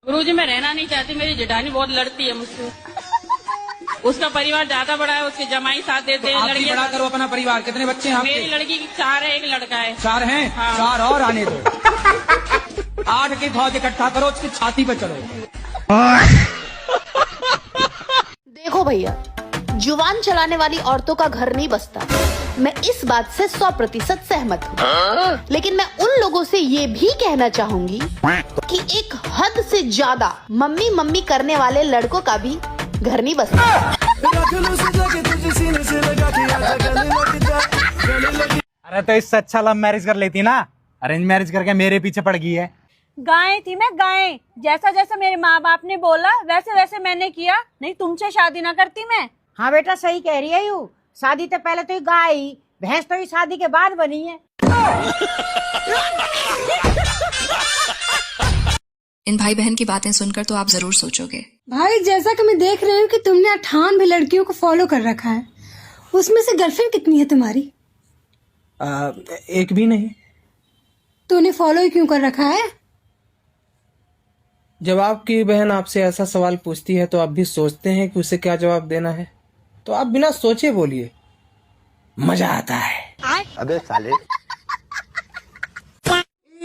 गुरुजी मैं रहना नहीं चाहती, मेरी जेठानी बहुत लड़ती है मुझसे। उसका परिवार ज्यादा बड़ा है, उसके जमाई साथ देते हैं। लड़की बड़ा करो अपना परिवार। कितने बच्चे हैं आपके? मेरी लड़की 4 है, 1 लड़का है। 4 हैं? हाँ। 4 और आने दो। 8 की फौज इकट्ठा करो, उसकी छाती पे चलो। देखो भैया, जुबान चलाने वाली औरतों का घर नहीं बसता। मैं इस बात से 100% सहमत हूँ। लेकिन मैं उन लोगों से ये भी कहना चाहूंगी कि एक हद से ज्यादा मम्मी मम्मी करने वाले लड़कों का भी घर नहीं बसता। अरे तो इससे अच्छा लव मैरिज कर लेती ना। अरेंज मैरिज करके मेरे पीछे पड़ गई है। गाय थी मैं, गाय। जैसा जैसा मेरे माँ बाप ने बोला वैसे वैसे मैंने किया, नहीं तुमसे शादी ना करती मैं। हाँ बेटा सही कह रही है यू। शादी तो पहले तो गाय, भैंस तो ही शादी के बाद बनी है। इन भाई बहन की बातें सुनकर तो आप जरूर सोचोगे, भाई जैसा कि मैं देख रही हूँ कि तुमने 58 लड़कियों को फॉलो कर रखा है, उसमें से गर्लफ्रेंड कितनी है तुम्हारी? एक भी नहीं। तो उन्हें फॉलो ही क्यों कर रखा है? जब आपकी बहन आपसे ऐसा सवाल पूछती है तो आप भी सोचते हैं कि उसे क्या जवाब देना है, तो आप बिना सोचे बोलिए, मजा आता है। अबे साले।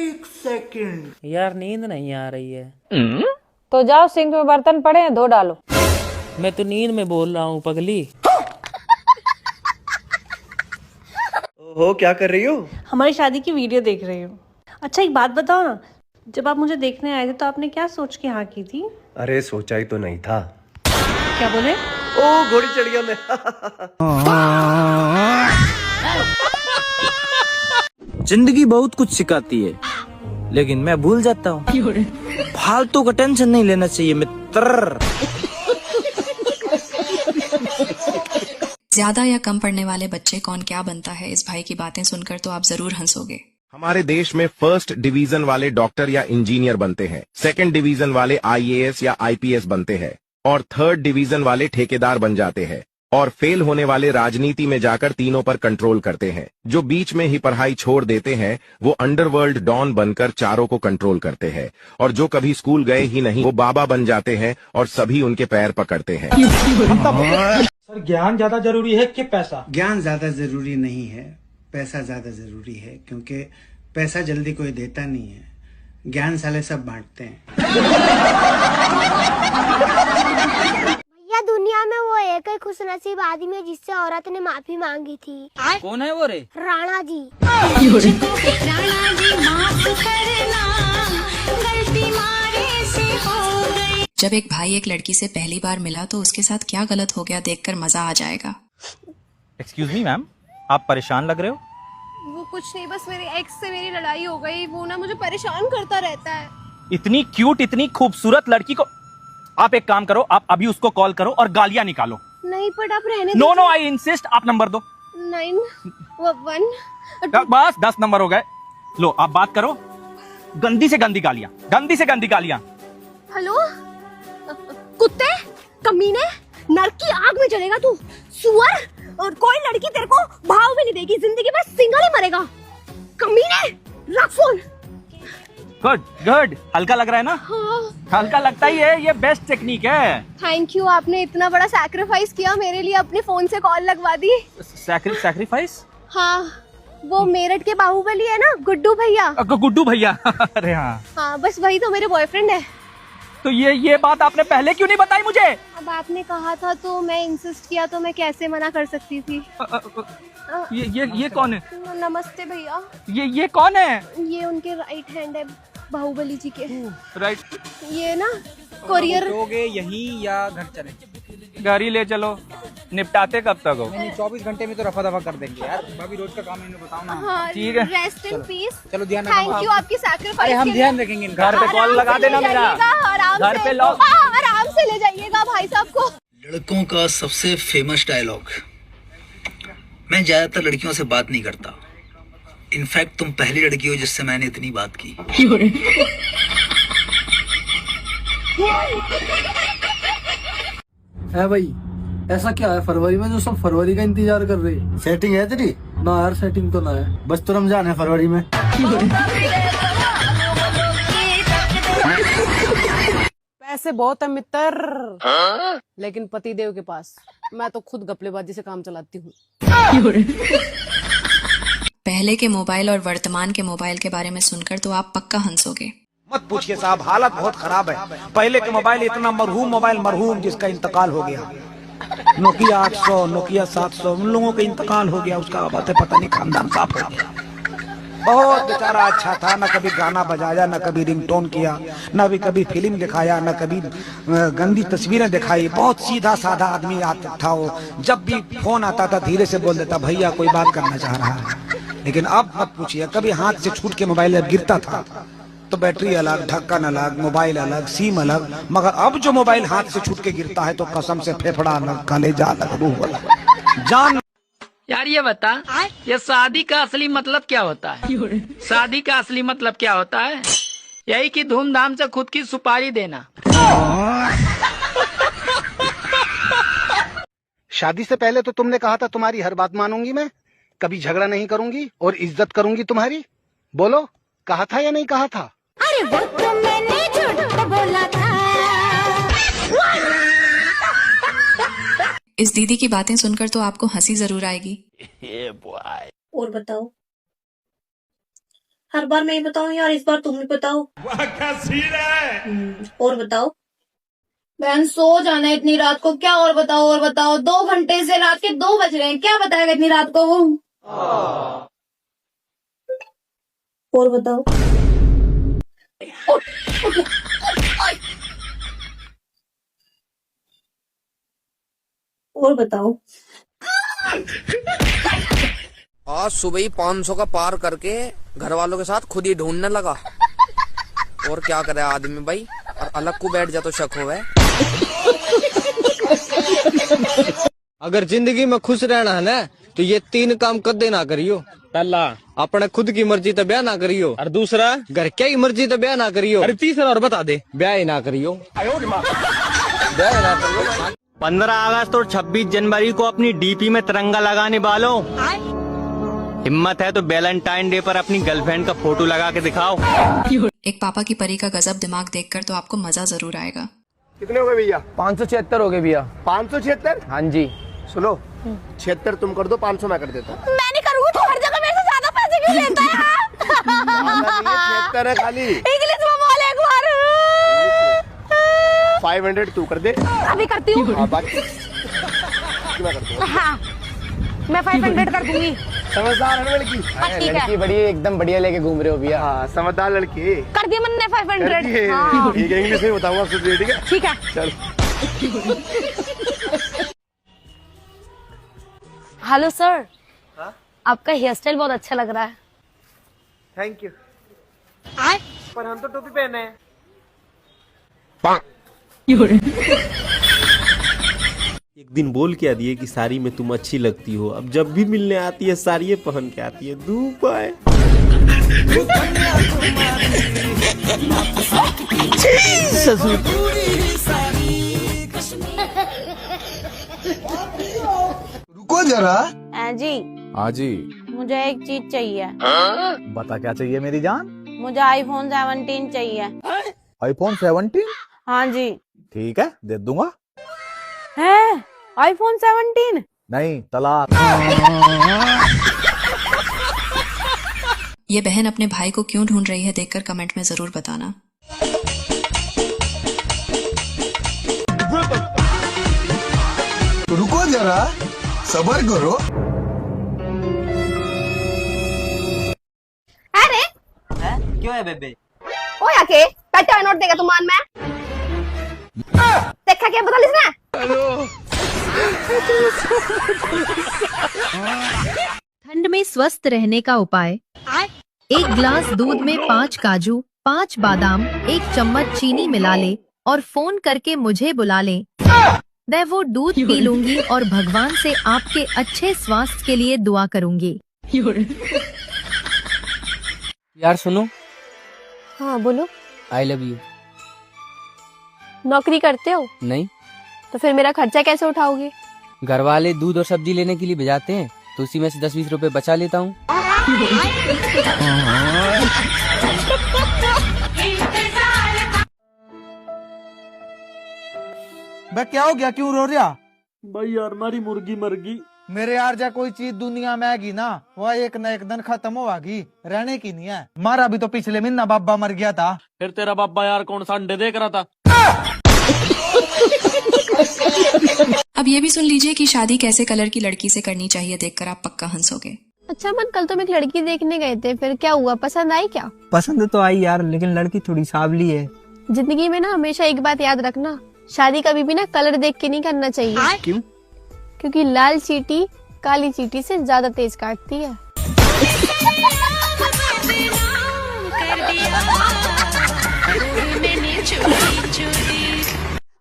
1 सेकंड यार नींद नहीं आ रही है। तो जाओ सिंक में बर्तन पड़े हैं, धो डालो। मैं तो नींद में बोल रहा हूँ पगली। ओहो क्या कर रही हो? हमारी शादी की वीडियो देख रही हूँ। अच्छा एक बात बताओ ना, जब आप मुझे देखने आए थे तो आपने क्या सोच के हाँ की थी? अरे सोचा ही तो नहीं था। क्या बोले? ओ घोड़ी चढ़ गया मैं। जिंदगी बहुत कुछ सिखाती है, लेकिन मैं भूल जाता हूँ। फालतू का टेंशन नहीं लेना चाहिए मित्र। ज्यादा या कम पढ़ने वाले बच्चे कौन क्या बनता है, इस भाई की बातें सुनकर तो आप जरूर हंसोगे। हमारे देश में 1st डिवीजन वाले डॉक्टर या इंजीनियर बनते हैं, 2nd डिवीजन वाले IAS या IPS बनते हैं, और 3rd डिवीजन वाले ठेकेदार बन जाते हैं, और फेल होने वाले राजनीति में जाकर तीनों पर कंट्रोल करते हैं। जो बीच में ही पढ़ाई छोड़ देते हैं वो अंडरवर्ल्ड डॉन बनकर चारों को कंट्रोल करते हैं, और जो कभी स्कूल गए ही नहीं वो बाबा बन जाते हैं और सभी उनके पैर पकड़ते हैं। सर ज्ञान ज्यादा जरूरी है कि पैसा? ज्ञान ज्यादा जरूरी नहीं है, पैसा ज्यादा जरूरी है, क्योंकि पैसा जल्दी कोई देता नहीं है, ज्ञान साले सब बांटते हैं। भैया दुनिया में वो एक ही खुशनसीब आदमी है जिससे औरत ने माफी मांगी थी। कौन है वो रे? राणा जी। राणा जी माफ करना, गलती मारे से हो गई। जब एक भाई एक लड़की से पहली बार मिला तो उसके साथ क्या गलत हो गया देखकर मजा आ जाएगा। एक्सक्यूज मी मैम, आप परेशान लग रहे हो। वो कुछ नहीं, बस मेरे एक्स से मेरी लड़ाई हो गई। वो ना मुझे परेशान करता रहता है। इतनी क्यूट इतनी खूबसूरत लड़की को आप एक काम करो, आप अभी उसको कॉल करो और गालियां निकालो। नहीं बट आप रहने नो नो आई इंसिस्ट। आप नंबर दो। 9 बस 10 नंबर हो गए। लो आप बात करो, गंदी से गंदी गालियां, गंदी से गंदी गालियां। हेलो कुत्ते, कमीने, नरक की आग में जलेगा तू, सुअर। और कोई लड़की तेरे को भाव भी नहीं देगी, जिंदगी में सिंगल ही मरेगा। कमीने, रख फोन। गुड गुड, हल्का लग रहा है ना? हाँ। हल्का लगता ही है, ये बेस्ट टेक्निक है। थैंक यू, आपने इतना बड़ा सैक्रिफाइस किया मेरे लिए, अपने फोन से कॉल लगवा दी। सैक्रिफाइस? हाँ, वो मेरठ के बाहुबली है ना, गुड्डू भैया। गुड्डू भैया। अरे हाँ हाँ, बस वही तो मेरे बॉयफ्रेंड है। तो ये बात आपने पहले क्यों नहीं बताई मुझे? अब आपने कहा था तो मैं इंसिस्ट किया, तो मैं कैसे मना कर सकती थी। ये कौन है? नमस्ते भैया। ये कौन है? ये उनके राइट हैंड है, बाहुबली जी के। राइट। ये ना कोरियर। लोगे यहीं या घर चले? घर ही ले चलो, निपटाते कब तक हो? नहीं 24 घंटे में तो रफा दफा कर देंगे यार, भाभी रोज का काम इन्हें बताओ ना। हाँ, ठीक है, रेस्ट इन पीस। चलो ध्यान थैंक यू आपकी सैक्रिफाइस। हम ध्यान रखेंगे। घर पे कॉल लगा देना मेरा, घर पे लॉक। आराम से ले जाइएगा भाई साहब को। लड़कों का सबसे फेमस डायलॉग, मैं ज्यादातर लड़कियों से बात नहीं करता, इनफैक्ट तुम पहली लड़की हो जिससे मैंने इतनी बात की। है भाई, ऐसा क्या है फरवरी में जो सब फरवरी का इंतजार कर रहे हैं? सेटिंग है तेरी? ना यार सेटिंग तो ना है, बस तो रमजान है फरवरी में। पैसे बहुत है मित्र, लेकिन पतिदेव के पास मैं तो खुद घपलेबाजी से काम चलाती हूँ। पहले के मोबाइल और वर्तमान के मोबाइल के बारे में सुनकर तो आप पक्का हंसोगे। मत पूछिए साहब, हालत बहुत खराब है। पहले के मोबाइल इतना मरहूम जिसका इंतकाल हो गया। नोकिया 800, नोकिया 700, उन लोगों का इंतकाल हो गया, उसका बात है पता नहीं खानदान साफ हो गया। बहुत बेचारा अच्छा था, न कभी गाना बजाया, न कभी रिंगटोन किया, न भी कभी फिल्म दिखाया, न कभी गंदी तस्वीरें दिखाई। बहुत सीधा साधा आदमी आता था वो। जब भी फोन आता था धीरे से बोल देता, भैया कोई बात करना चाह रहा है। लेकिन अब मत पूछिए, कभी हाथ से छूट के मोबाइल गिरता था तो बैटरी अलग, ढक्कन अलग, मोबाइल अलग, सिम अलग। मगर अब जो मोबाइल हाथ से छूट के गिरता है तो कसम से फेफड़ा अलग, कलेजा अलग, रूह अलग, जान। यार ये बता, ये शादी का असली मतलब क्या होता है? शादी का असली मतलब क्या होता है? यही कि धूमधाम से खुद की सुपारी देना। शादी से पहले तो तुमने कहा था तुम्हारी हर बात मानूंगी मैं, कभी झगड़ा नहीं करूंगी और इज्जत करूंगी तुम्हारी। बोलो, कहा था या नहीं कहा था? अरे वो तो मैंने झूठ बोला था। इस दीदी की बातें सुनकर तो आपको हंसी जरूर आएगी। और बताओ, हर बार मैं ही बताऊं यार, इस बार तुम ही बताओ। और बताओ। बहन सो जाना इतनी रात को, क्या और बताओ 2 घंटे से रात के 2 बज रहे हैं, क्या बताएगा इतनी रात को वो? और बताओ। और बताओ। आज सुबह ही 500 का पार करके घर वालों के साथ खुद ही ढूंढने लगा। और क्या करे आदमी भाई, और अलग को बैठ जा तो शक होवे। अगर जिंदगी में खुश रहना है ना तो ये 3 काम कदे ना करियो। पहला, अपने खुद की मर्जी तो ब्याह ना करियो। और दूसरा, घर क्या की मर्जी तो ब्याह ना करियो। अरे तीसरा और बता दे, ब्याह ही ना करियो। 15 अगस्त और 26 जनवरी को अपनी डीपी में तिरंगा लगाने वालों, हिम्मत है तो वैलेंटाइन डे पर अपनी गर्लफ्रेंड का फोटो लगा के दिखाओ। एक पापा की परी का गजब दिमाग देखकर तो आपको मजा जरूर आएगा। कितने हो गए भैया? 576 हो गए भैया। 576? हाँ जी। सुनो, 76 तुम कर दो, 500 मैं कर देता हूँ। मैं नहीं करूँगी तो हर जगह मेरे से ज्यादा पैसे क्यों लेता है? 76 है खाली। इंग्लिश में बोल एक बार। 500 तू कर दे। अभी करती हूँ। हाँ, बाकी मैं कर दूँ। हाँ, मैं 500 कर दूंगी। समझदार है लड़की। लड़की बड़ी एकदम बढ़िया लेके घूम रहे हो भैया। हाँ, समझदार लड़की। कर दिया मैंने 500। हाँ। ठीक है, इंग्लिश में बताऊंगा आपसे, ठीक है? ठीक है, चल। Hello sir. आपका हेयर स्टाइल बहुत अच्छा लग रहा है। Thank you. पर हम तो टोपी पहने हैं। एक दिन बोल के दिए कि साड़ी में तुम अच्छी लगती हो, अब जब भी मिलने आती है साड़ी पहन के आती है। धूप है। रुको जरा। जी। हाँ जी। मुझे एक चीज चाहिए। बता क्या चाहिए मेरी जान? मुझे आईफोन 17 चाहिए। आईफोन 17? हाँ जी। ठीक है, दे दूंगा। है आईफोन 17? नहीं, तलाक। ये बहन अपने भाई को क्यों ढूंढ रही है देखकर कमेंट में जरूर बताना। रुको जरा, सबर करो। अरे क्यों है बेबे? ओ याके पैसा नोट देगा तुम मान में? देखा क्या बता लिसना? ठंड में स्वस्थ रहने का उपाय। 1 गिलास दूध में 5 काजू, 5 बादाम, 1 चम्मच चीनी मिला ले और फोन करके मुझे बुला ले। मैं वो दूध पी लूंगी और भगवान से आपके अच्छे स्वास्थ्य के लिए दुआ करूंगी। यार सुनो। हाँ बोलो। आई लव यू। नौकरी करते हो? नहीं। तो फिर मेरा खर्चा कैसे उठाओगे? घर वाले दूध और सब्जी लेने के लिए भेजाते हैं तो उसी में से 10-20 रुपए बचा लेता हूँ। बे क्या हो गया, क्यों रो रहा? भाई यार हमारी मुर्गी मर गई। मेरे यार जा कोई चीज दुनिया में आएगी ना, वह एक न एक दिन खत्म होगी, रहने की नहीं है। हमारा भी तो पिछले महीना बाबा मर गया था। फिर तेरा बाबा यार कौन सा अंडे देख रहा था? अब ये भी सुन लीजिए कि शादी कैसे कलर की लड़की से करनी चाहिए, देखकर आप पक्का हंसोगे। अच्छा मन, कल तुम एक लड़की देखने गए थे, फिर क्या हुआ, पसंद आई क्या? पसंद तो आई यार, लेकिन लड़की थोड़ी सांवली है। जिंदगी में ना हमेशा एक बात याद रखना, शादी कभी भी ना कलर देख के नहीं करना चाहिए। क्यों? क्योंकि लाल चींटी काली चींटी से ज्यादा तेज काटती है।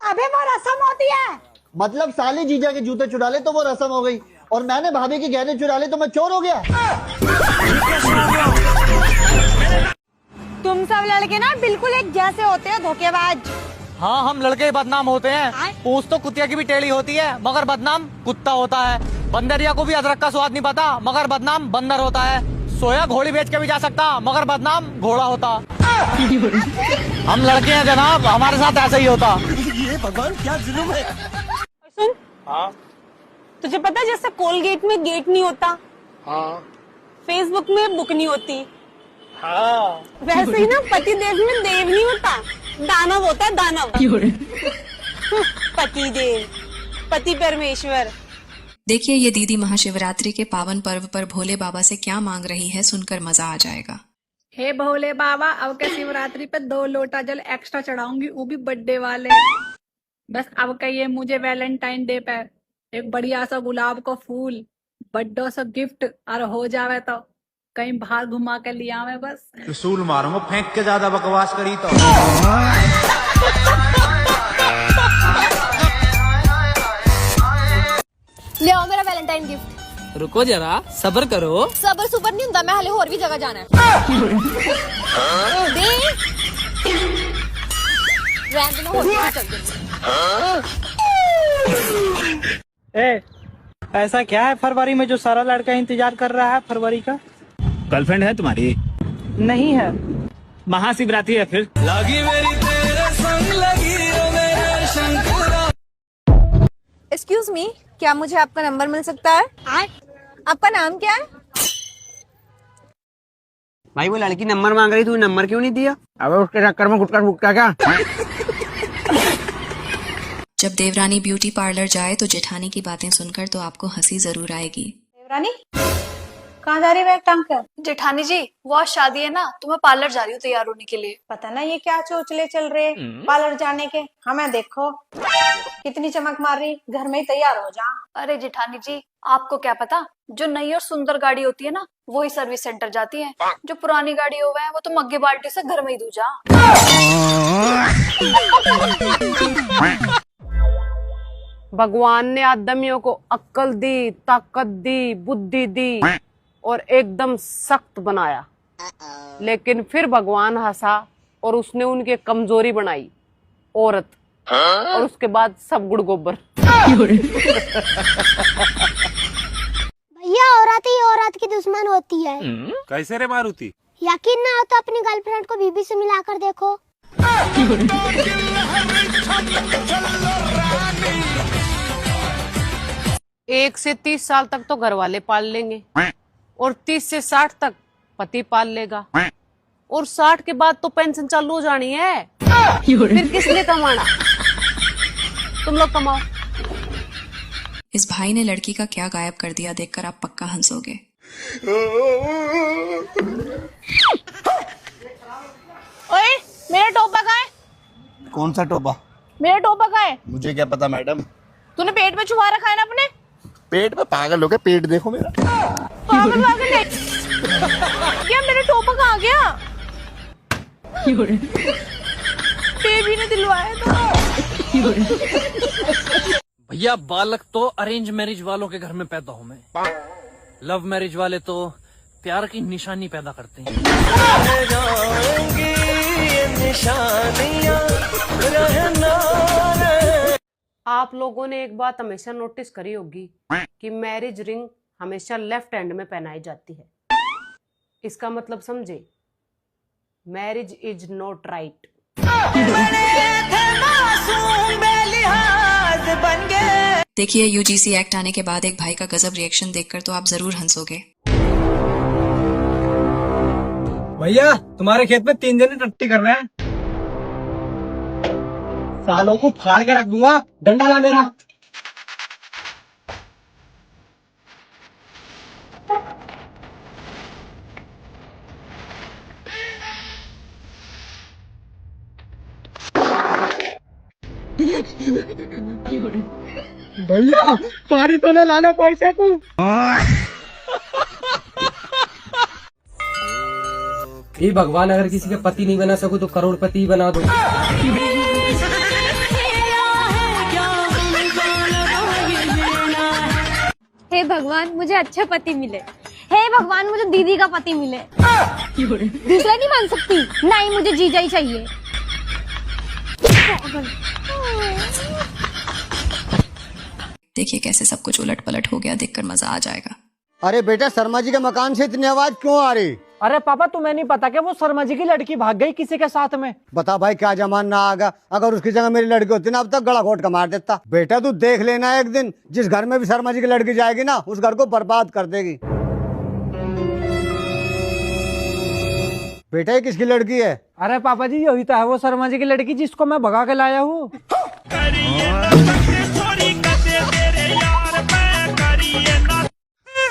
अबे वो रस्म होती है। मतलब साले जीजा के जूते चुरा ले तो वो रस्म हो गई, और मैंने भाभी के गहने चुरा ले तो मैं चोर हो गया। तुम सब लड़के ना बिल्कुल एक जैसे होते हो, धोखेबाज। हाँ हम लड़के बदनाम होते हैं। पूछ तो कुतिया की भी टेढ़ी होती है, मगर बदनाम कुत्ता होता है। बंदरिया को भी अदरक का स्वाद नहीं पता, मगर बदनाम बंदर होता है। सोया घोड़ी बेच के भी जा सकता, मगर बदनाम घोड़ा होता। हम लड़के हैं जनाब, हमारे साथ ऐसा ही होता। ये भगवान क्या जुल्म है। सुन, हाँ तुझे पता है जैसे कोलगेट में गेट नहीं होता, हाँ फेसबुक में बुक नहीं होती, हाँ वैसे ही ना पति देव में देव नहीं होता, दानव होता है, दानव। पति देव, पति परमेश्वर। देखिए ये दीदी महाशिवरात्रि के पावन पर्व पर भोले बाबा से क्या मांग रही है, सुनकर मजा आ जाएगा। हे भोले बाबा, अब के शिवरात्रि पे 2 लोटा जल एक्स्ट्रा चढ़ाऊंगी, वो भी बर्थडे वाले। बस अब कहिए मुझे वैलेंटाइन डे पे एक बढ़िया सा गुलाब का फूल, बर्थडे सा गिफ्ट, और हो जावे तो कहीं बाहर घुमा के लिया मैं बस। सूल मारूंगा फेंक के, ज्यादा बकवास करी तो। ले आओ मेरा वैलेंटाइन गिफ्ट। रुको जरा, सब्र करो। सबर सुबर नहीं हुंदा, मैं हाले होर भी जगह जाना है। दे रैंड में होर भी चल ए, ऐसा क्या है फरवरी में जो सारा लड़का इंतजार कर रहा है फरवरी का? गर्लफ्रेंड है तुम्हारी? नहीं है। महाशिवरात्रि है फिर। लगी मेरी तेरे संग, लगी ओ मेरे शंकरा। एक्सक्यूज मी, क्या मुझे आपका नंबर मिल सकता है? आपका नाम क्या है? भाई वो लड़की नंबर मांग रही, तू नंबर क्यों नहीं दिया? अब उसके चक्कर में गुटका फूटका क्या? जब देवरानी ब्यूटी पार्लर जाए तो जेठानी की बातें सुनकर तो आपको हंसी जरूर आएगी। देवरानी कहाँ जा रही है, टांग कर? जेठानी जी, वो आज शादी है ना, तो मैं पार्लर जा रही हूँ तैयार होने के लिए। पता ना ये क्या चोचले चल रहे पार्लर जाने के। हमें देखो कितनी चमक मार रही, घर में ही तैयार हो जा। अरे जेठानी जी, आपको क्या पता, जो नई और सुंदर गाड़ी होती है ना, वो ही सर्विस सेंटर जाती है। जो पुरानी गाड़ी हो है वो तो मग्गे बाल्टी से घर में ही दूजा। भगवान ने आदमियों को अक्ल दी, ताकत दी, बुद्धि दी और एकदम सख्त बनाया, लेकिन फिर भगवान हंसा और उसने उनकी कमजोरी बनाई, औरत। और उसके बाद सब गुड़ गोबर। भैया औरत ही औरत की दुश्मन होती है। कैसे रे मारुति? यकीन ना हो तो अपनी गर्लफ्रेंड को बीबी से मिलाकर देखो। 1 से 30 साल तक तो घर वाले पाल लेंगे, और 30 से 60 तक पति पाल लेगा, और 60 के बाद तो पेंशन चालू हो जानी है। फिर किसने कमाना? तुम लोग कमाओ। इस भाई ने लड़की का क्या गायब कर दिया, देखकर आप पक्का हंसोगे। ओए, मेरा टोपा कहाँ है? कौन सा टोपा? मेरा टोपा कहाँ है? मुझे क्या पता मैडम। तूने पेट में छुपा रखा है ना अपने? पेट में पागल हो गया, पेट देखो मेरा। पागल नहीं। क्या मेरा टोपा कहाँ गया? बेबी ने दिलवाया था। भैया बालक तो अरेंज मैरिज वालों के घर में पैदा हो, मैं लव मैरिज वाले तो प्यार की निशानी पैदा करते हैं। आप लोगों ने एक बात हमेशा नोटिस करी होगी कि मैरिज रिंग हमेशा लेफ्ट हैंड में पहनाई जाती है। इसका मतलब समझे, मैरिज इज नॉट राइट। बन गए। देखिए यूजीसी एक्ट आने के बाद एक भाई का गजब रिएक्शन देखकर तो आप जरूर हंसोगे। भैया तुम्हारे खेत में 3 जने टट्टी कर रहे हैं। सालों को फाड़ के रख दूंगा, डंडा ला मेरा। भैया पानी तो ले लाना पैसे को। हे भगवान, अगर किसी के पति नहीं बना सकूं तो करोड़पति बना दो। हे भगवान मुझे अच्छा पति मिले। हे भगवान मुझे दीदी का पति मिले। दूसरा नहीं मान सकती, नहीं मुझे जीजा ही चाहिए। देखिए कैसे सब कुछ उलट पलट हो गया, देखकर मजा आ जाएगा। अरे बेटा, शर्मा जी के मकान से इतनी आवाज क्यों आ रही? अरे पापा तुम्हें नहीं पता कि वो शर्मा जी की लड़की भाग गई किसी के साथ में। बता भाई, क्या जमाना आ गया। अगर उसकी जगह मेरी लड़की होती ना, अब तक गला घोट का मार देता। बेटा तू देख लेना, एक दिन जिस घर में भी शर्मा जी की लड़की जाएगी ना, उस घर को बर्बाद कर देगी। बेटा ये किसकी लड़की है? अरे पापा जी यही तो है वो शर्मा जी की लड़की जिसको मैं भगा के लाया हूँ।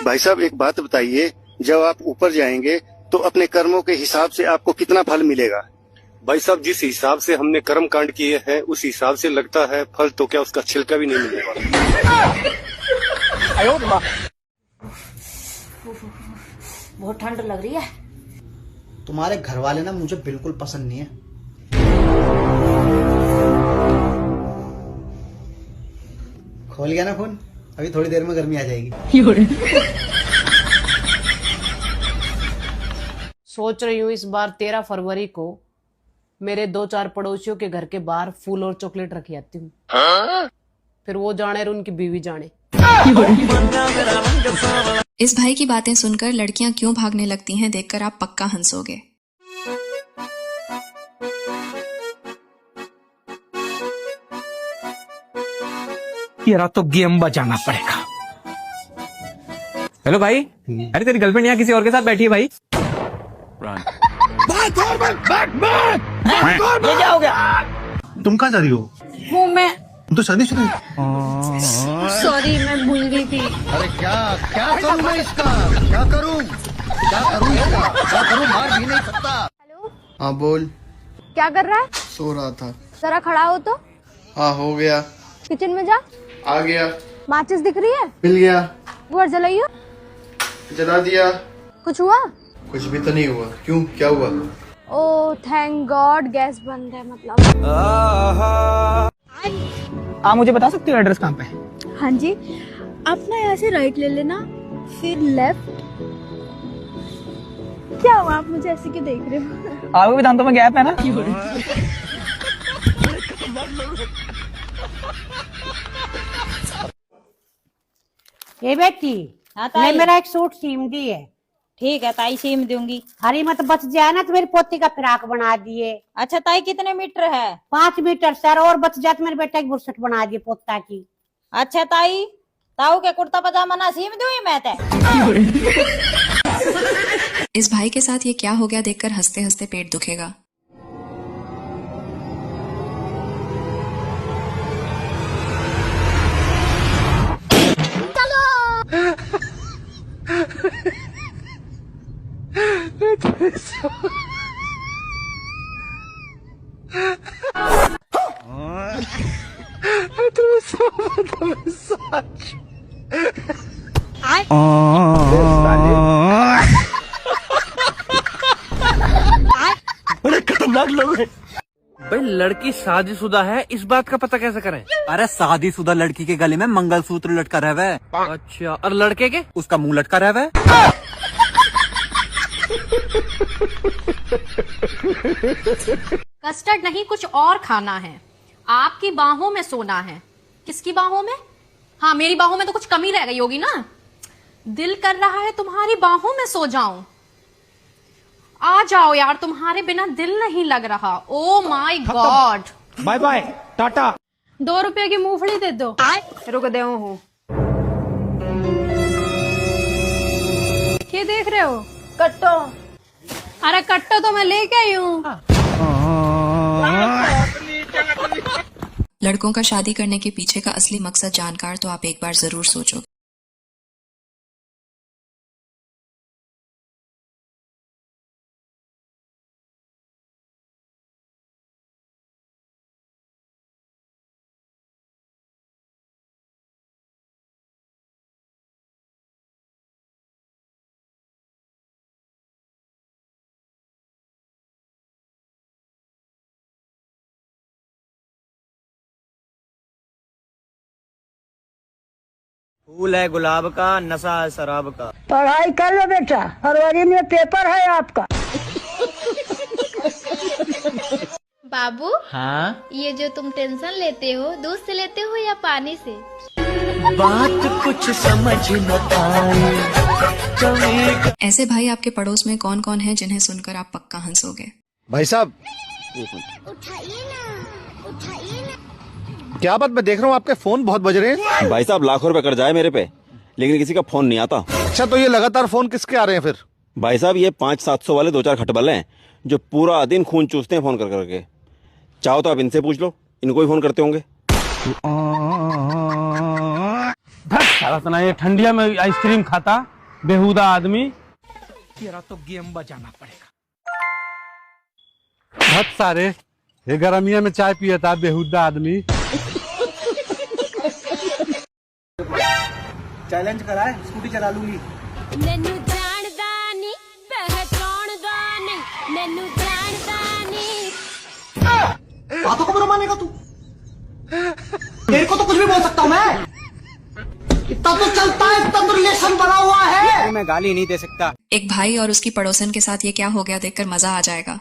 भाई साहब एक बात बताइए, जब आप ऊपर जाएंगे तो अपने कर्मों के हिसाब से आपको कितना फल मिलेगा? भाई साहब जिस हिसाब से हमने कर्म कांड किए हैं उस हिसाब से लगता है फल तो क्या उसका छिलका भी नहीं मिलेगा। बहुत ठंड लग रही है। तुम्हारे घर वाले ना मुझे बिल्कुल पसंद नहीं है। खोल गया ना फोन, अभी थोड़ी देर में गर्मी आ जाएगी। सोच रही हूँ इस बार 13 फरवरी को मेरे 2-4 पड़ोसियों के घर के बाहर फूल और चॉकलेट रखी आती हूँ। फिर वो जाने और उनकी बीवी जाने। इस भाई की बातें सुनकर लड़कियां क्यों भागने लगती हैं देखकर आप पक्का हंसोगे। तेरा तो गेम बजाना पड़ेगा। हेलो भाई, अरे तेरी गर्लफ्रेंड यहाँ किसी और के साथ बैठी है भाई। ये क्या हो गया? तुम कहाँ जा रही हो? वो मैं तुम तो शादीशुदा सॉरी, मैं भूल गई थी। अरे क्या क्या करूं मैं इसका? क्या करूं इसका? क्या करूं? मार भी नहीं सकता। हेलो, हाँ बोल। क्या कर रहा है? सो रहा था। जरा खड़ा हो तो। हाँ हो गया। किचन में जा। आ गया। माचिस दिख रही है? मिल गया। वो जलाइयो। जला दिया। कुछ हुआ? कुछ भी तो नहीं हुआ। क्यों, क्या हुआ? ओह थैंक गॉड, गैस बंद है मतलब। आप मुझे बता सकते हो एड्रेस कहाँ पे? हाँ जी, आप ना यहाँ से राइट ले लेना, फिर लेफ्ट। क्या हुआ, आप मुझे ऐसे क्यों देख रहे हो? आपको भी दांतों में गैप है ना? ये बेटी, ले मेरा एक सूट सीम दी है। ठीक है ताई, सीम दूंगी। हरी मत बच जाए ना तो मेरी पोती का फ्राक बना दिए। अच्छा ताई, कितने मीटर है? 5 मीटर सर, और बच जाए तो मेरे बेटे की बुरसट बना दिए पोता की। अच्छा ताई, ताऊ के कुर्ता पजामा ना सीम दूं मैं ते। इस भाई के साथ ये क्या हो गया देखकर हंसते हंसते पेट दुखेगा। बड़े खतरनाक लोग हैं। भाई लड़की शादीशुदा है, इस बात का पता कैसे करें? अरे शादीशुदा लड़की के गले में मंगलसूत्र लटका रहता है। अच्छा, और लड़के के? उसका मुंह लटका रहता है। कस्टर्ड नहीं, कुछ और खाना है। आपकी बाहों में सोना है। किसकी बाहों में? हाँ, मेरी बाहों में तो कुछ कमी रह गई होगी ना। दिल कर रहा है तुम्हारी बाहों में सो जाऊं। आ जाओ यार, तुम्हारे बिना दिल नहीं लग रहा। Oh my god. Bye bye, tata. 2 रुपए की मूंगफली दे दो। रुक दे हूँ। क्या देख रहे हो? कट्टो। अरे कट्टो तो मैं लेके आई हूँ। लड़कों का शादी करने के पीछे का असली मकसद जानकर तो आप एक बार जरूर सोचो। फूल है गुलाब का, नशा है शराब का। पढ़ाई कर लो बेटा, फरवरी में पेपर है आपका। बाबू, हाँ? ये जो तुम टेंशन लेते हो, दूध से लेते हो या पानी से? बात कुछ समझ न पाए। ऐसे भाई आपके पड़ोस में कौन कौन है जिन्हें सुनकर आप पक्का हंसोगे? भाई साहब, क्या बात, मैं देख रहा हूँ आपके फोन बहुत बज रहे हैं। भाई साहब लाखों रुपए कर जाए मेरे पे, लेकिन किसी का फोन नहीं आता। अच्छा, तो ये लगातार फोन किसके आ रहे हैं फिर? भाई साहब ये 500-700 वाले 2-4 खटबल हैं जो पूरा दिन खून चूसते हैं फोन कर करके। चाहो तो आप इनसे पूछ लो, इनको ही फोन करते होंगे। ये ठंडिया में आइसक्रीम खाता बेहुदा आदमी। तेरा तो गेम बजाना पड़ेगा। बहुत सारे ये गर्मिया में चाय पिया था बेहुदा आदमी। चैलेंज करा है, स्कूटी चला लूंगी। नैनू जानदा नी, पहचानदा नी, नैनू जानदा नी। बातों को बुरा मानेगा तू? तेरे को तो कुछ भी बोल सकता हूँ मैं। इतना तो चलता है, इतना तो रिलेशन बना हुआ है। मैं गाली नहीं दे सकता। एक भाई और उसकी पड़ोसन के साथ ये क्या हो गया देखकर मजा आ जाएगा।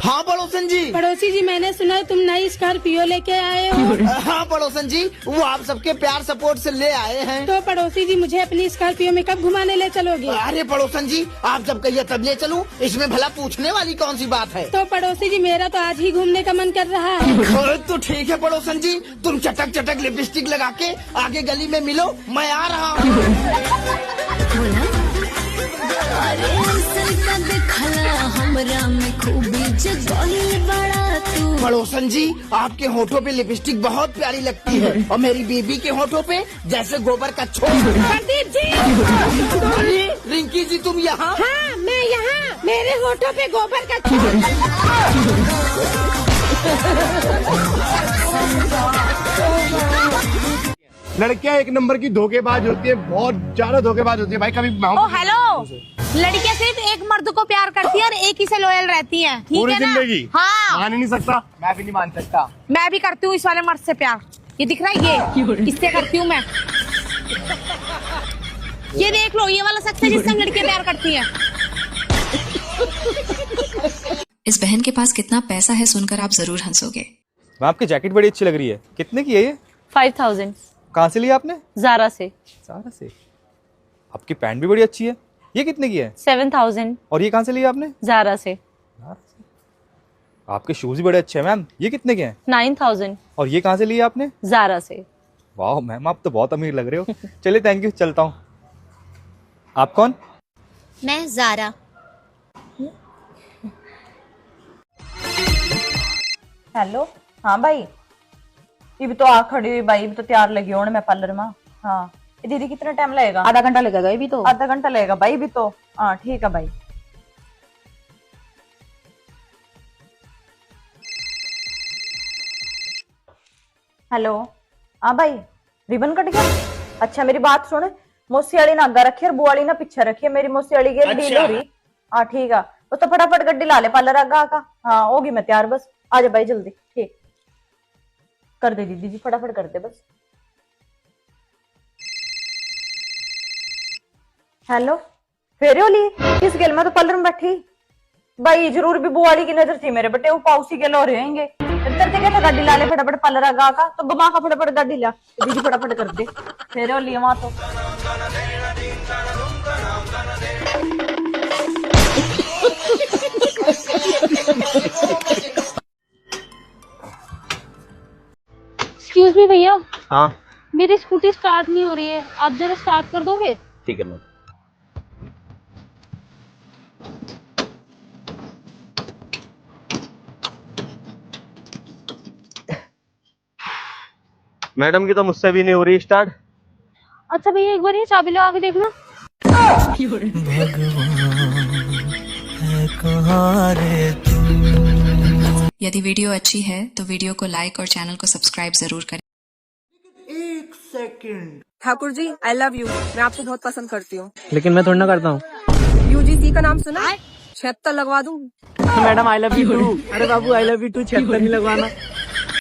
हाँ पड़ोसन जी। पड़ोसी जी, मैंने सुना तुम नई स्कॉर्पियो लेके आए हो। हाँ पड़ोसन जी, वो आप सबके प्यार सपोर्ट से ले आए हैं। तो पड़ोसी जी, मुझे अपनी स्कॉर्पियो में कब घुमाने ले चलोगे? अरे पड़ोसन जी, आप जब कहिए तब ले चलूं, इसमें भला पूछने वाली कौन सी बात है। तो पड़ोसी जी, मेरा तो आज ही घूमने का मन कर रहा है। तो ठीक है पड़ोसन जी, तुम चटक चटक लिपस्टिक लगा के आगे गली में मिलो, मैं आ रहा हूँ। पड़ोसन जी, आपके होठों पे लिपस्टिक बहुत प्यारी लगती है और मेरी बीबी के होठों पे जैसे गोबर का छोड़। प्रदीप जी। अरे रिंकी जी, तुम यहाँ? हाँ, मैं यहाँ। मेरे होठों पे गोबर का छोड़। लड़कियां एक नंबर की धोखेबाज होती है, बहुत ज्यादा धोखेबाज होती है भाई। कभी ओ हेलो, लड़कियां सिर्फ एक मर्द को प्यार करती है और एक ही से लॉयल रहती हैं, ठीक है ना? जिंदगी हाँ, मान ही नहीं सकता। मैं भी नहीं मान सकता। मैं भी करती हूँ इस वाले मर्द से प्यार। ये दिख रहा है, ये इससे करती हूँ मैं। ये देख लो, ये वाला शख्स है जिससे हम लड़कियां प्यार करती हैं। इस बहन के पास कितना पैसा है सुनकर आप जरूर हंसोगे। आपकी जैकेट बड़ी अच्छी लग रही है, कितने की है ये? 5000। कहाँ से लिया आपने? ज़ारा से। ज़ारा से। आपकी पैंट भी बड़ी अच्छी है, ये कितने की है? 7000। और ये कहाँ से लिया आपने? ज़ारा से। आपके शूज भी बड़े अच्छे हैं मैम, ये कितने के हैं? 9000। और ये कहाँ से लिया आपने? ज़ारा से। वाह मैम, आप तो बहुत अमीर लग रहे हो। चलिए थैंक यू, चलता हूँ। आप कौन? मैं ज़ारा। हेलो, हाँ भाई, ये भी तो आ खड़ी हुई भाई, भी तो तैयार लगी होने मैं पार्लर में। हाँ दीदी, कितना टाइम लगेगा? आधा घंटा लगेगा। ये भी तो आधा घंटा लगेगा भाई, भी तो। हाँ ठीक है भाई। हेलो, हाँ भाई, रिबन कट गया? अच्छा मेरी बात सुन, मोसी वाली ना आगा रखी और बुआ वाली ना पीछे रखी है। मेरी मोसी वाली की डील हो रही। हाँ ठीक है, वो तो फटाफट गड्डी ला ले पार्लर आगा आका। हाँ होगी मैं तैयार, बस आ जा भाई जल्दी। ठीक कर दे दीदी जी, फटाफट कर दे बस। हेलो, फेरे होली किस गेल में? तो पार्लर में बैठी भाई, जरूर भी बुआ वाली की नजर थी मेरे बेटे, वो पाउसी के लो रहेंगे। करते क्या था, गाड़ी ला ले फटाफट पार्लर आगा का, तो घुमा का फटाफट गाड़ी ला दीदी, फटाफट कर दे। फेरे होली वहां तो एक्सक्यूज मी भैया, हाँ मेरी स्कूटी स्टार्ट नहीं हो रही है, आप जरा स्टार्ट कर दोगे? ठीक है मैडम की तो मुझसे भी नहीं हो रही स्टार्ट। अच्छा भैया एक बार ये चाबी लगा के देखना। यदि वीडियो अच्छी है तो वीडियो को लाइक और चैनल को सब्सक्राइब जरूर करें। ठाकुर जी आई लव यू, मैं आपको बहुत पसंद करती हूँ। लेकिन मैं थोड़ा ना करता हूँ। यूजीसी का नाम सुना है? 76 लगवा दूँ। Madam I love you too. अरे बाबू आई लव यू टू 76 नहीं लगवाना।